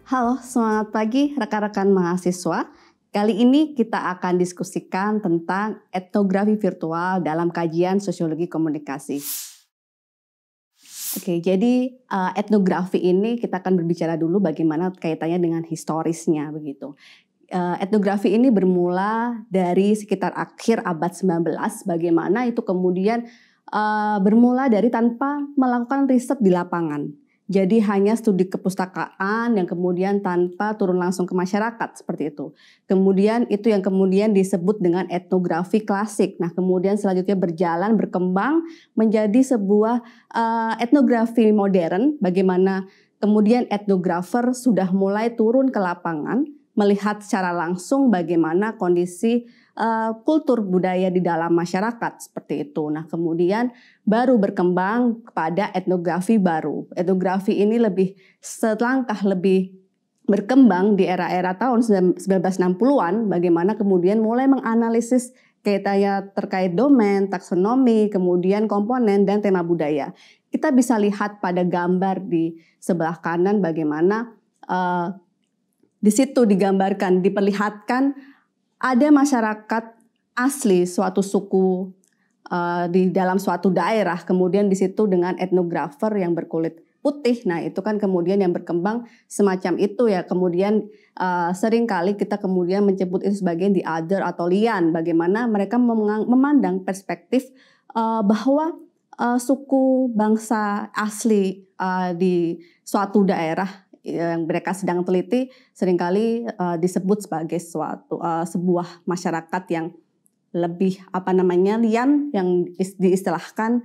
Halo, semangat pagi rekan-rekan mahasiswa. Kali ini kita akan diskusikan tentang etnografi virtual dalam kajian sosiologi komunikasi. Oke, jadi etnografi ini kita akan berbicara dulu bagaimana kaitannya dengan historisnya begitu. Etnografi ini bermula dari sekitar akhir abad 19, bagaimana itu kemudian bermula dari tanpa melakukan riset di lapangan. Jadi hanya studi kepustakaan yang kemudian tanpa turun langsung ke masyarakat seperti itu. Kemudian itu yang kemudian disebut dengan etnografi klasik. Nah, kemudian selanjutnya berjalan berkembang menjadi sebuah etnografi modern, bagaimana kemudian etnografer sudah mulai turun ke lapangan melihat secara langsung bagaimana kondisi kultur budaya di dalam masyarakat seperti itu. Nah, kemudian baru berkembang kepada etnografi baru. Etnografi ini selangkah lebih berkembang di era-era tahun 1960-an, bagaimana kemudian mulai menganalisis kaitannya terkait domain, taksonomi, kemudian komponen dan tema budaya. Kita bisa lihat pada gambar di sebelah kanan bagaimana di situ diperlihatkan ada masyarakat asli suatu suku di dalam suatu daerah, kemudian di situ dengan etnografer yang berkulit putih. Nah, itu kan kemudian yang berkembang semacam itu ya. Kemudian seringkali kita kemudian menyebut itu sebagai the other atau lian. Bagaimana mereka memandang perspektif bahwa suku bangsa asli di suatu daerah yang mereka sedang teliti seringkali disebut sebagai sebuah masyarakat yang lebih lian, yang diistilahkan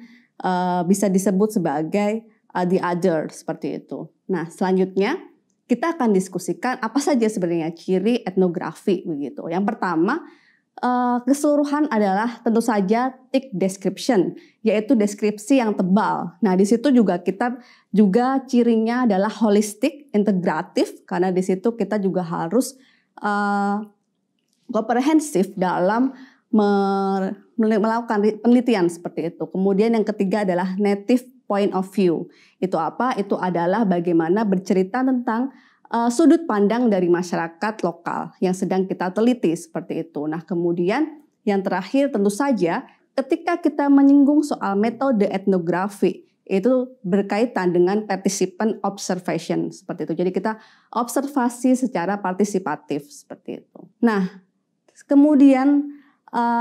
bisa disebut sebagai the other seperti itu. Nah, selanjutnya kita akan diskusikan apa saja sebenarnya ciri etnografi begitu. Yang pertama, keseluruhan adalah tentu saja thick description, yaitu deskripsi yang tebal. Nah, di situ juga cirinya adalah holistik, integratif, karena di situ kita juga harus komprehensif dalam melakukan penelitian seperti itu. Kemudian yang ketiga adalah native point of view. Itu apa? Itu adalah bagaimana bercerita tentang sudut pandang dari masyarakat lokal yang sedang kita teliti seperti itu. Nah, kemudian yang terakhir tentu saja ketika kita menyinggung soal metode etnografi itu berkaitan dengan participant observation seperti itu. Jadi kita observasi secara partisipatif seperti itu. Nah, kemudian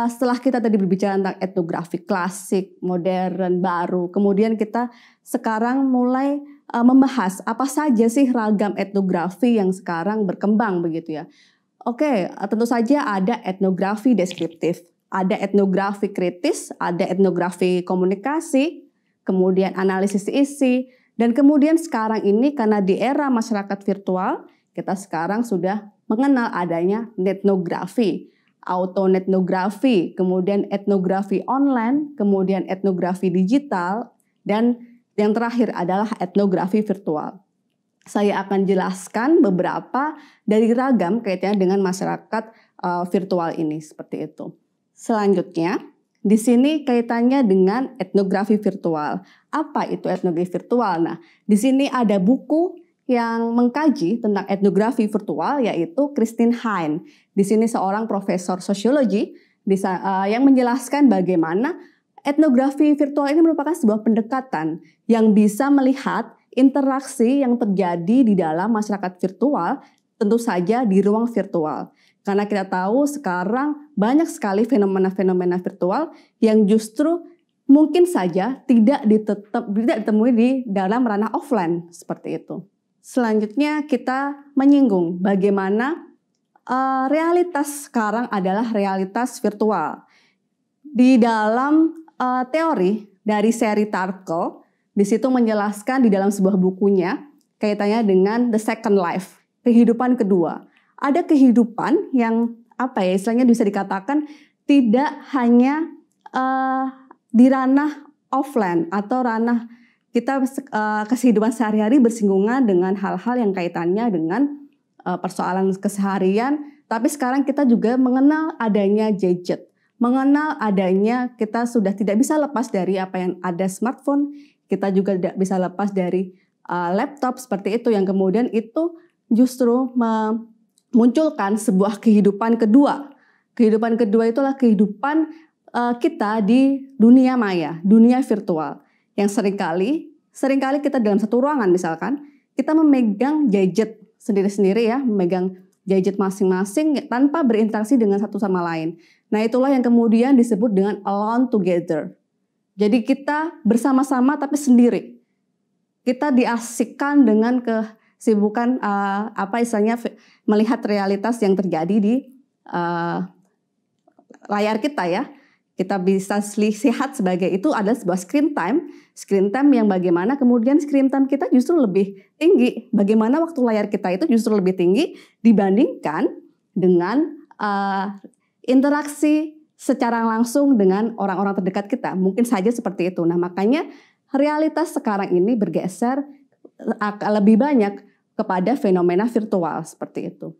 setelah kita tadi berbicara tentang etnografi klasik, modern, baru, kemudian kita sekarang mulai membahas apa saja sih ragam etnografi yang sekarang berkembang begitu ya. Oke, tentu saja ada etnografi deskriptif, ada etnografi kritis, ada etnografi komunikasi, kemudian analisis isi, dan kemudian sekarang ini karena di era masyarakat virtual, kita sekarang sudah mengenal adanya netnografi, autonetnografi, kemudian etnografi online, kemudian etnografi digital, dan yang terakhir adalah etnografi virtual. Saya akan jelaskan beberapa dari ragam kaitannya dengan masyarakat virtual ini seperti itu. Selanjutnya, di sini kaitannya dengan etnografi virtual. Apa itu etnografi virtual? Nah, di sini ada buku yang mengkaji tentang etnografi virtual yaitu Christine Hein. Di sini seorang profesor sosiologi yang menjelaskan bagaimana etnografi virtual ini merupakan sebuah pendekatan yang bisa melihat interaksi yang terjadi di dalam masyarakat virtual, tentu saja di ruang virtual. Karena kita tahu sekarang banyak sekali fenomena-fenomena virtual yang justru mungkin saja tidak ditemui di dalam ranah offline seperti itu. Selanjutnya kita menyinggung bagaimana realitas sekarang adalah realitas virtual. Di dalam teori dari Sherry Turkle, di situ menjelaskan di dalam sebuah bukunya kaitannya dengan the second life, kehidupan kedua. Ada kehidupan yang istilahnya bisa dikatakan tidak hanya di ranah offline atau ranah kita kehidupan sehari-hari bersinggungan dengan hal-hal yang kaitannya dengan persoalan keseharian, tapi sekarang kita juga mengenal adanya gadget. Mengenal adanya kita sudah tidak bisa lepas dari apa yang ada smartphone, kita juga tidak bisa lepas dari laptop seperti itu yang kemudian itu justru memunculkan sebuah kehidupan kedua. Kehidupan kedua itulah kehidupan kita di dunia maya, dunia virtual. Yang seringkali kita dalam satu ruangan misalkan, kita memegang gadget sendiri-sendiri ya, memegang gadget masing-masing tanpa berinteraksi dengan satu sama lain. Nah, itulah yang kemudian disebut dengan alone together. Jadi kita bersama-sama tapi sendiri. Kita diasikkan dengan kesibukan melihat realitas yang terjadi di layar kita ya. Kita bisa lihat sebagai itu adalah sebuah screen time yang bagaimana kemudian screen time kita justru lebih tinggi. Bagaimana waktu layar kita itu justru lebih tinggi dibandingkan dengan interaksi secara langsung dengan orang-orang terdekat kita. Mungkin saja seperti itu. Nah, makanya realitas sekarang ini bergeser lebih banyak kepada fenomena virtual seperti itu.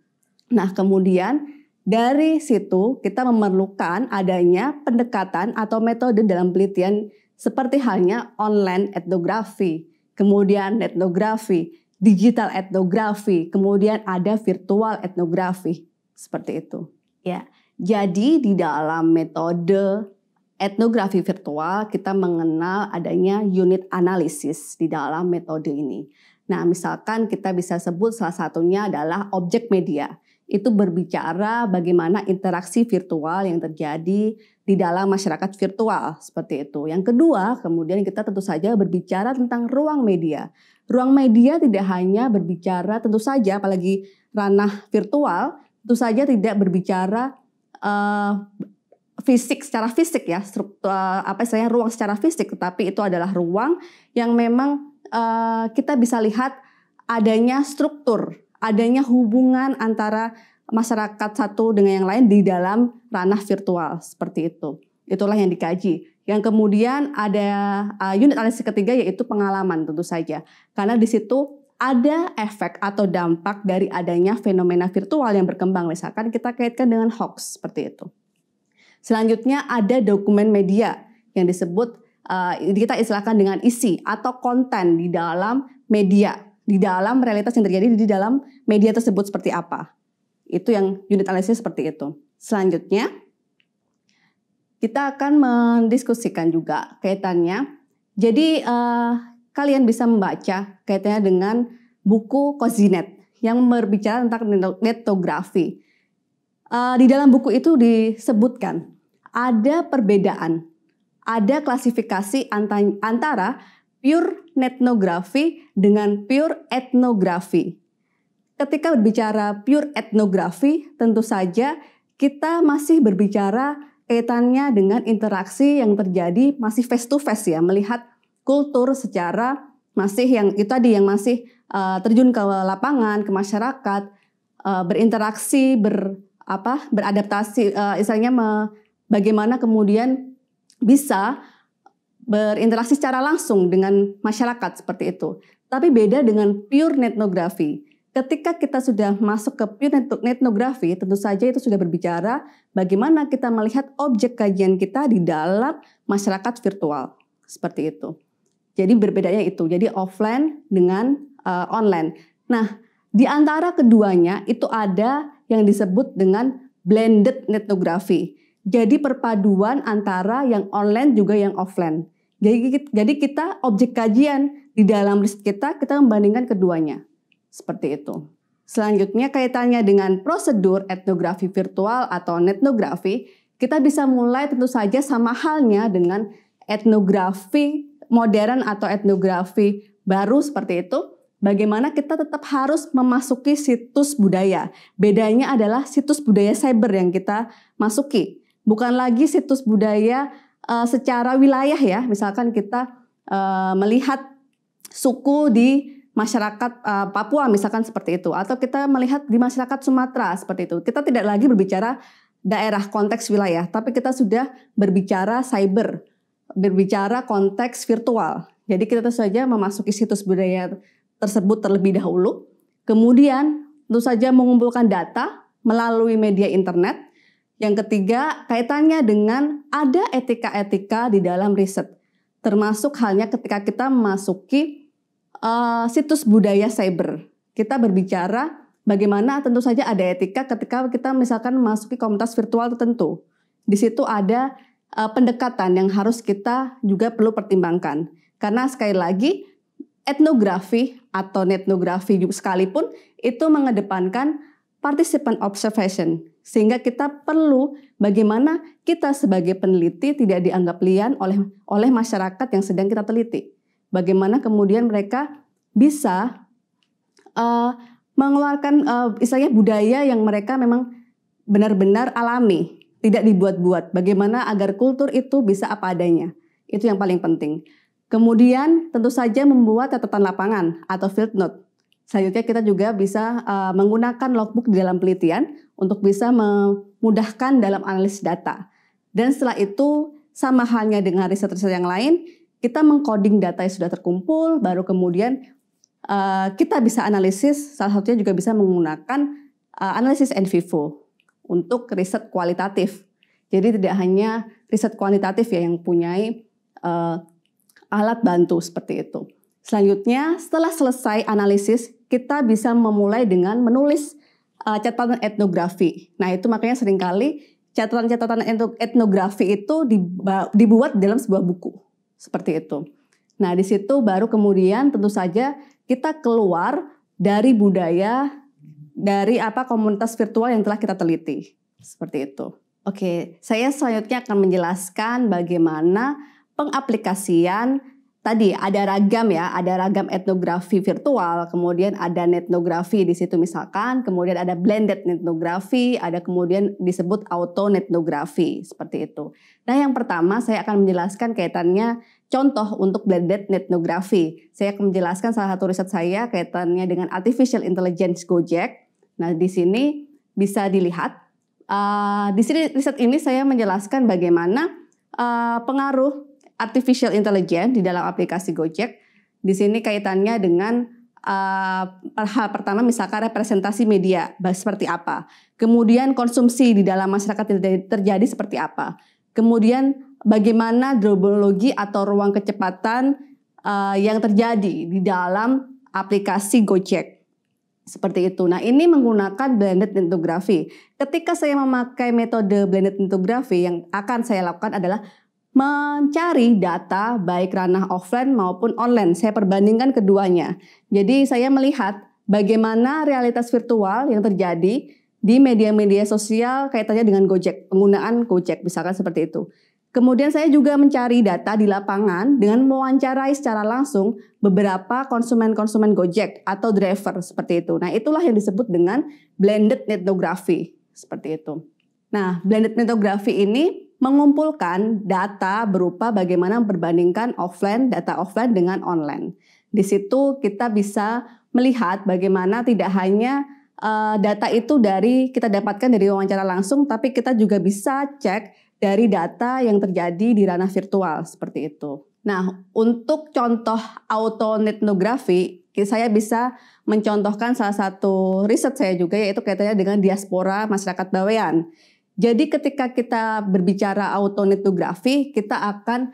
Nah, kemudian dari situ kita memerlukan adanya pendekatan atau metode dalam penelitian seperti halnya online etnografi, kemudian etnografi, digital etnografi, kemudian ada virtual etnografi, seperti itu. Ya, jadi di dalam metode etnografi virtual kita mengenal adanya unit analisis di dalam metode ini. Nah, misalkan kita bisa sebut salah satunya adalah objek media. Itu berbicara bagaimana interaksi virtual yang terjadi di dalam masyarakat virtual seperti itu. Yang kedua, kemudian kita tentu saja berbicara tentang ruang media. Ruang media tidak hanya berbicara tentu saja apalagi ranah virtual, tentu saja tidak berbicara fisik secara fisik ya, ruang secara fisik, tetapi itu adalah ruang yang memang kita bisa lihat adanya struktur, adanya hubungan antara masyarakat satu dengan yang lain di dalam ranah virtual seperti itu. Itulah yang dikaji. Yang kemudian ada unit analisis ketiga yaitu pengalaman tentu saja. Karena di situ ada efek atau dampak dari adanya fenomena virtual yang berkembang. Misalkan kita kaitkan dengan hoax seperti itu. Selanjutnya ada dokumen media yang disebut kita istilahkan dengan isi atau konten di dalam media. Di dalam realitas yang terjadi di dalam media tersebut seperti apa. Itu yang unit analisis seperti itu. Selanjutnya, kita akan mendiskusikan juga kaitannya. Jadi, kalian bisa membaca kaitannya dengan buku Kozinet yang berbicara tentang etnografi. Di dalam buku itu disebutkan ada perbedaan, ada klasifikasi antara pure etnografi dengan pure etnografi. Ketika berbicara pure etnografi, tentu saja kita masih berbicara kaitannya dengan interaksi yang terjadi masih face to face ya, melihat kultur secara masih yang itu tadi yang masih terjun ke lapangan, ke masyarakat, berinteraksi, beradaptasi, bagaimana kemudian bisa berinteraksi secara langsung dengan masyarakat seperti itu. Tapi beda dengan pure etnografi. Ketika kita sudah masuk ke pure etnografi, tentu saja itu sudah berbicara bagaimana kita melihat objek kajian kita di dalam masyarakat virtual. Seperti itu. Jadi berbedanya itu. Jadi offline dengan online. Nah, di antara keduanya itu ada yang disebut dengan blended etnografi. Jadi perpaduan antara yang online juga yang offline. Jadi kita objek kajian di dalam riset kita membandingkan keduanya. Seperti itu. Selanjutnya kaitannya dengan prosedur etnografi virtual atau etnografi, kita bisa mulai tentu saja sama halnya dengan etnografi modern atau etnografi baru seperti itu. Bagaimana kita tetap harus memasuki situs budaya. Bedanya adalah situs budaya cyber yang kita masuki. Bukan lagi situs budaya secara wilayah ya, misalkan kita melihat suku di masyarakat Papua misalkan seperti itu, atau kita melihat di masyarakat Sumatera seperti itu. Kita tidak lagi berbicara daerah konteks wilayah, tapi kita sudah berbicara cyber, berbicara konteks virtual. Jadi kita tentu saja memasuki situs budaya tersebut terlebih dahulu, kemudian tentu saja mengumpulkan data melalui media internet. Yang ketiga, kaitannya dengan ada etika-etika di dalam riset. Termasuk halnya ketika kita memasuki situs budaya cyber. kita berbicara bagaimana tentu saja ada etika ketika kita misalkan memasuki komunitas virtual tertentu. Di situ ada pendekatan yang harus kita juga perlu pertimbangkan. Karena sekali lagi etnografi atau netnografi sekalipun itu mengedepankan participant observation. Sehingga kita perlu bagaimana kita sebagai peneliti tidak dianggap liar oleh masyarakat yang sedang kita teliti. Bagaimana kemudian mereka bisa mengeluarkan istilahnya budaya yang mereka memang benar-benar alami, tidak dibuat-buat. Bagaimana agar kultur itu bisa apa adanya. Itu yang paling penting. Kemudian tentu saja membuat catatan lapangan atau field note. Selanjutnya kita juga bisa menggunakan logbook di dalam penelitian untuk bisa memudahkan dalam analisis data. Dan setelah itu sama halnya dengan riset-riset yang lain, kita mengcoding data yang sudah terkumpul, baru kemudian kita bisa analisis, salah satunya juga bisa menggunakan analisis in vivo untuk riset kualitatif. Jadi tidak hanya riset kuantitatif ya yang punyai alat bantu seperti itu. Selanjutnya setelah selesai analisis, kita bisa memulai dengan menulis catatan etnografi. Nah itu makanya seringkali catatan-catatan etnografi itu dibuat dalam sebuah buku. Seperti itu. Nah di situ baru kemudian tentu saja kita keluar dari budaya dari komunitas virtual yang telah kita teliti. Seperti itu. Oke, saya selanjutnya akan menjelaskan bagaimana pengaplikasian tadi ada ragam etnografi virtual, kemudian ada netnografi di situ misalkan, kemudian ada blended netnografi, ada kemudian disebut auto netnografi seperti itu. Nah, yang pertama saya akan menjelaskan kaitannya contoh untuk blended netnografi. Saya akan menjelaskan salah satu riset saya kaitannya dengan artificial intelligence Gojek. Nah, di sini bisa dilihat di sini riset ini saya menjelaskan bagaimana pengaruh artificial intelligence di dalam aplikasi Gojek. Di sini kaitannya dengan hal pertama misalkan representasi media seperti apa. Kemudian konsumsi di dalam masyarakat terjadi seperti apa. Kemudian bagaimana drobologi atau ruang kecepatan yang terjadi di dalam aplikasi Gojek. Seperti itu. Nah, ini menggunakan blended netnografi. Ketika saya memakai metode blended netnografi, yang akan saya lakukan adalah mencari data baik ranah offline maupun online. Saya perbandingkan keduanya. Jadi saya melihat bagaimana realitas virtual yang terjadi di media-media sosial kaitannya dengan Gojek, penggunaan Gojek misalkan seperti itu. Kemudian saya juga mencari data di lapangan dengan mewawancarai secara langsung beberapa konsumen-konsumen Gojek atau driver seperti itu. Nah, itulah yang disebut dengan blended netnografi seperti itu. Nah, blended netnografi ini mengumpulkan data berupa bagaimana memperbandingkan data offline dengan online. Di situ kita bisa melihat bagaimana tidak hanya data itu kita dapatkan dari wawancara langsung, tapi kita juga bisa cek dari data yang terjadi di ranah virtual seperti itu. Nah, untuk contoh auto netnografi, saya bisa mencontohkan salah satu riset saya juga yaitu kaitannya dengan diaspora masyarakat Bawean. Jadi ketika kita berbicara auto netnografi, kita akan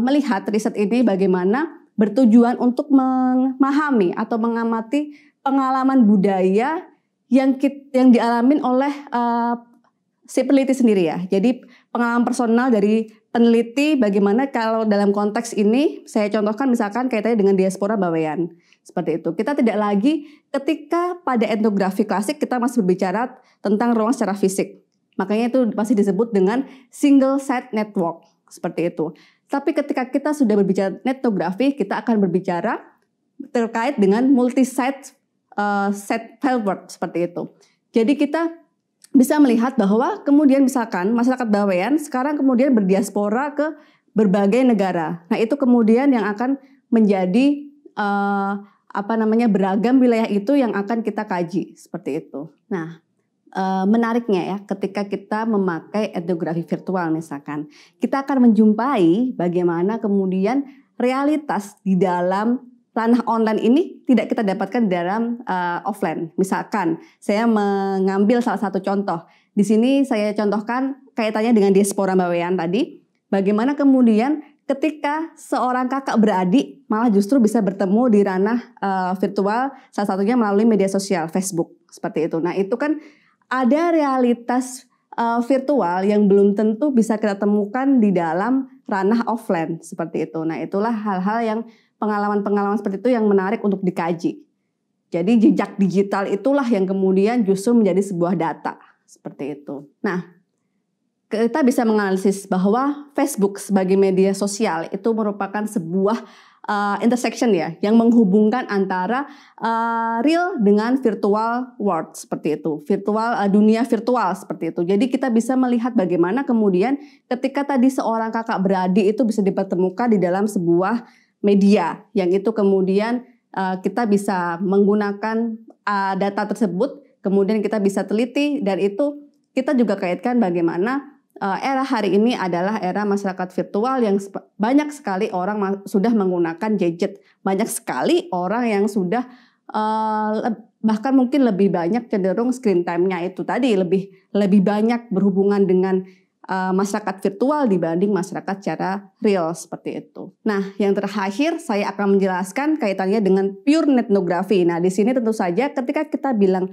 melihat riset ini bagaimana bertujuan untuk memahami atau mengamati pengalaman budaya yang dialamin oleh si peneliti sendiri ya. Jadi pengalaman personal dari peneliti bagaimana kalau dalam konteks ini saya contohkan misalkan kaitannya dengan diaspora Bawean. Seperti itu. Kita tidak lagi ketika pada etnografi klasik kita masih berbicara tentang ruang secara fisik. Makanya itu masih disebut dengan single site network. Seperti itu. Tapi ketika kita sudah berbicara etnografi, kita akan berbicara terkait dengan multi-site fieldwork seperti itu. Jadi kita bisa melihat bahwa kemudian misalkan masyarakat Bawean sekarang kemudian berdiaspora ke berbagai negara. Nah, itu kemudian yang akan menjadi beragam wilayah itu yang akan kita kaji seperti itu. Nah, menariknya ya ketika kita memakai etnografi virtual misalkan, kita akan menjumpai bagaimana kemudian realitas di dalam ranah online ini tidak kita dapatkan dalam offline. Misalkan saya mengambil salah satu contoh. Di sini saya contohkan kaitannya dengan diaspora Bawean tadi. Bagaimana kemudian ketika seorang kakak beradik malah justru bisa bertemu di ranah virtual, salah satunya melalui media sosial Facebook seperti itu. Nah itu kan ada realitas virtual yang belum tentu bisa kita temukan di dalam ranah offline seperti itu. Nah itulah hal-hal yang pengalaman-pengalaman seperti itu yang menarik untuk dikaji. Jadi jejak digital itulah yang kemudian justru menjadi sebuah data seperti itu. Nah, kita bisa menganalisis bahwa Facebook sebagai media sosial itu merupakan sebuah intersection ya, yang menghubungkan antara real dengan virtual world seperti itu, dunia virtual seperti itu. Jadi kita bisa melihat bagaimana kemudian ketika tadi seorang kakak beradik itu bisa dipertemukan di dalam sebuah media, yang itu kemudian kita bisa menggunakan data tersebut, kemudian kita bisa teliti, dan itu kita juga kaitkan bagaimana era hari ini adalah era masyarakat virtual yang banyak sekali orang sudah menggunakan gadget. Banyak sekali orang yang sudah bahkan mungkin lebih banyak cenderung screen time-nya itu tadi lebih banyak berhubungan dengan masyarakat virtual dibanding masyarakat secara real seperti itu. Nah, yang terakhir saya akan menjelaskan kaitannya dengan pure etnografi. Nah, di sini tentu saja ketika kita bilang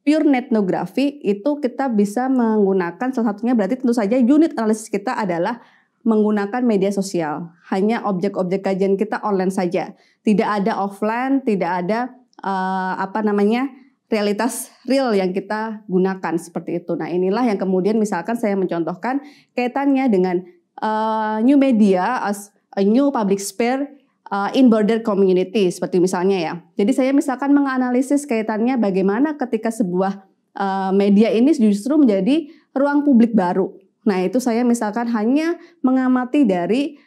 pure etnografi itu kita bisa menggunakan salah satunya berarti tentu saja unit analisis kita adalah menggunakan media sosial. Hanya objek-objek kajian kita online saja. Tidak ada offline, tidak ada realitas real yang kita gunakan seperti itu. Nah, inilah yang kemudian misalkan saya mencontohkan kaitannya dengan new media as a new public sphere in border community seperti misalnya ya. Jadi saya misalkan menganalisis kaitannya bagaimana ketika sebuah media ini justru menjadi ruang publik baru. Nah itu saya misalkan hanya mengamati dari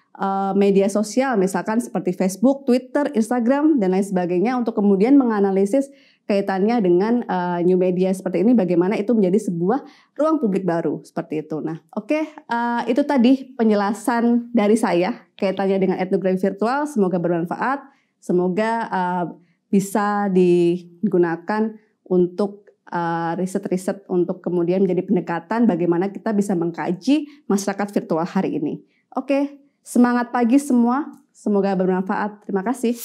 media sosial misalkan seperti Facebook, Twitter, Instagram dan lain sebagainya untuk kemudian menganalisis kaitannya dengan new media seperti ini bagaimana itu menjadi sebuah ruang publik baru seperti itu. Nah, oke, itu tadi penjelasan dari saya kaitannya dengan etnografi virtual. Semoga bermanfaat, semoga bisa digunakan untuk riset-riset untuk kemudian menjadi pendekatan bagaimana kita bisa mengkaji masyarakat virtual hari ini. Oke, semangat pagi semua, semoga bermanfaat. Terima kasih.